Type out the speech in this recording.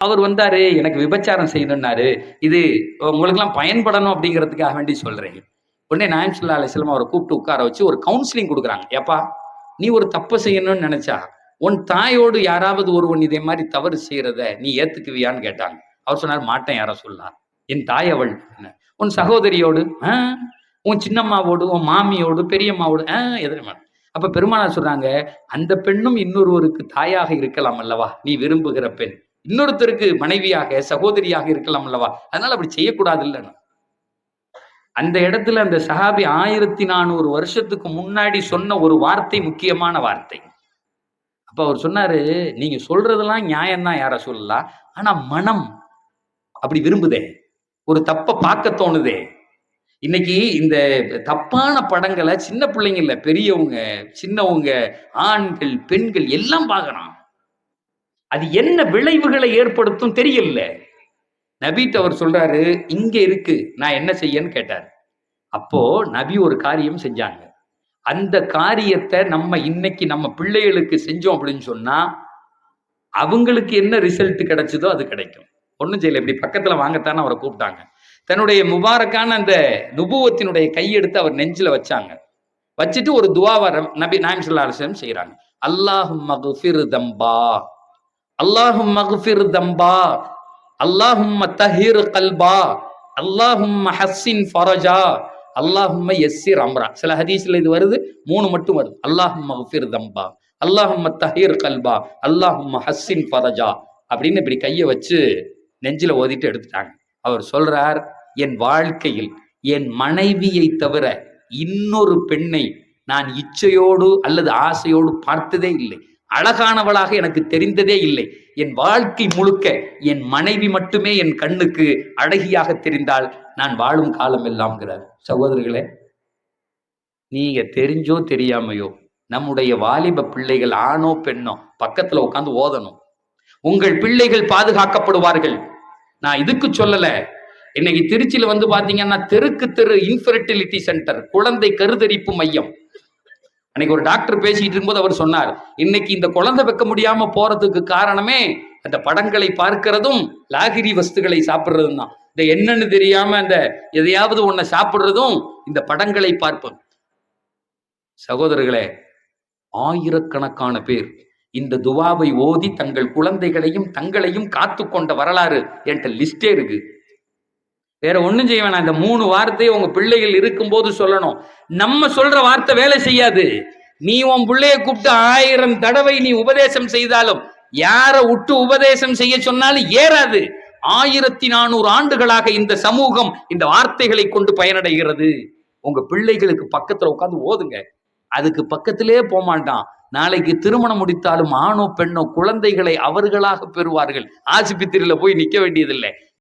அவர் வந்தாரு, எனக்கு விபச்சாரம் செய்யணும்னாரு. இது உங்களுக்கெல்லாம் பயன்படணும் அப்படிங்கிறதுக்காக வேண்டி சொல்றேன். உடனே நாயகம் ஸல்லல்லாஹு அலைஹி வஸல்லம் அவர கூப்பிட்டு உட்கார வச்சு ஒரு கவுன்சிலிங் குடுக்குறாங்க. "ஏப்பா, நீ ஒரு தப்ப செய்யணும்னு நெனச்சா, உன் தாயோடு யாராவது ஒருவன் இதே மாரி தவறு செய்றத நீ ஏத்துக்குவியான்னு?" கேட்டாங்க. அவர் சொன்னாரு, "மாட்டேன் யா ரசூலல்லாஹ். என் தாய் அவள்." "உன் சகோதரியோடு?" "உன் சின்னம்மாவோடு, உன் மாமியோடு, பெரியம்மாவோடு?" எதிர மாட்டேன்." அப்ப பெருமானார் சொல்றாங்க, "அந்த பெண்ணும் இன்னொருவருக்கு தாயாக இருக்கலாம் அல்லவா? நீ விரும்புகிற பெண். இன்னொருத்தருக்கு மனைவியாக, சகோதரியாக இருக்கலாம் அல்லவா? அதனால அப்படி செய்யக்கூடாதுல்லன்னு." அந்த இடத்துல அந்த சஹாபி 1400 வருஷத்துக்கு முன்னாடி சொன்ன ஒரு வார்த்தை முக்கியமான வார்த்தை. அப்ப அவர் சொன்னாரு, "நீங்க சொல்றதெல்லாம் நியாயம் தான் யா ரசூலல்லாஹ். ஆனா மனம் அப்படி விரும்புதே. ஒரு தப்ப பார்க்க தோணுதே." இன்னைக்கு இந்த தப்பான படங்கள சின்ன பிள்ளைங்க இல்ல, பெரியவங்க, சின்னவங்க, ஆண்கள், பெண்கள் எல்லாம் பார்க்குறான். அது என்ன விளைவுகளை ஏற்படுத்தும் தெரியல. நபிட்ட அவர் சொல்றாரு, "இங்க இருக்கு. நான் என்ன செய்யன்னு?" கேட்டாரு. அப்போ நபி ஒரு காரியம் செஞ்சாங்க. அந்த காரியத்த நம்ம இன்னைக்கு நம்ம பிள்ளைகளுக்கு செஞ்சோம் அப்படின்னு சொன்னா, அவங்களுக்கு என்ன ரிசல்ட் கிடைச்சதோ அது கிடைக்கும். ஒண்ணும் செய்யல. இப்படி பக்கத்துல வாங்கத்தானே அவர கூப்பிட்டாங்க. தன்னுடைய முபாரக்கான அந்த நுபுவத்தினுடைய கையெடுத்து அவர் நெஞ்சில வச்சாங்க. வச்சுட்டு ஒரு துஆவ நபி நாயகம் ஸல்லல்லாஹு அலைஹி வஸல்லம் செய்றாங்க. அல்லாஹும்ம குஃபிர் தம்பா, அல்லாஹும்ம குஃபிர் தம்பா, அல்லாஹும்ம தஹிர் கல்பா, அல்லாஹும்ம ஹஸ்ஸின் ஃபரஜா, அல்லாஹும்ம யஸ்ஸிர் அம்ரா. சில ஹதீஸ்ல இது வருது, 3 மட்டும் வருது. அல்லாஹும்ம குஃபிர் தம்பா, அல்லாஹும்ம தஹிர் கல்பா, அல்லாஹும்ம ஹஸ்ஸின் ஃபரஜா அப்படின்னு இப்படி கைய வச்சு நெஞ்சில ஓதிட்டு எடுத்துட்டாங்க. அவர் சொல்றார், "என் வாழ்க்கையில் என் மனைவியை தவிர இன்னொரு பெண்ணை நான் இச்சையோடு அல்லது ஆசையோடு பார்த்ததே இல்லை. அழகானவளாக எனக்கு தெரிந்ததே இல்லை. என் வாழ்க்கை முழுக்க என் மனைவி மட்டுமே என் கண்ணுக்கு அழகியாக தெரிந்தால் நான் வாழும் காலம் எல்லாம்ங்கிறார்." சகோதரர்களே, நீங்க தெரிஞ்சோ தெரியாமையோ நம்முடைய வாலிப பிள்ளைகள் ஆணோ பெண்ணோ பக்கத்துல உட்கார்ந்து ஓதணும். உங்கள் பிள்ளைகள் பாதுகாக்கப்படுவார்கள். நான் இதுக்கு சொல்லல. இன்னைக்கு திருச்சியில வந்து பாத்தீங்கன்னா தெருக்கு தெரு இன்ஃபெர்டிலிட்டி சென்டர், குழந்தை கருதரிப்பு மையம். அன்னைக்கு ஒரு டாக்டர் பேசிட்டு இருக்கும்போது அவர் சொன்னார், இன்னைக்கு இந்த குழந்தை வைக்க முடியாம போறதுக்கு காரணமே அந்த படங்களை பார்க்கிறதும் லாகிரி வஸ்துகளை சாப்பிடுறதும் தான். இந்த என்னன்னு தெரியாம அந்த எதையாவது ஒன்ன சாப்பிடுறதும் இந்த படங்களை பார்ப்போம். சகோதரர்களே, ஆயிரக்கணக்கான பேர் இந்த துவாவை ஓதி தங்கள் குழந்தைகளையும் தங்களையும் காத்து கொண்ட வரலாறு என்கிட்ட லிஸ்டே இருக்கு. வேற ஒண்ணும் செய்ய வேணாம். இந்த 3 வார்த்தையை உங்க பிள்ளைகள் இருக்கும்போது சொல்லணும். நம்ம சொல்ற வார்த்தை வேலை செய்யாது. நீ உன் பிள்ளைய கூப்பிட்டு 1000 தடவை நீ உபதேசம் செய்தாலும், யார விட்டு உபதேசம் செய்ய சொன்னாலும் ஏறாது. 1400 ஆண்டுகளாக இந்த சமூகம் இந்த வார்த்தைகளை கொண்டு பயனடைகிறது. உங்க பிள்ளைகளுக்கு பக்கத்துல உட்கார்ந்து ஓதுங்க. அதுக்கு பக்கத்திலே போமாட்டான். நாளைக்கு திருமணம் முடித்தாலும் ஆணோ பெண்ணோ குழந்தைகளை அவர்களாக பெறுவார்கள். ஆஸ்பத்திரியில போய் நிக்க வேண்டியதில்லை.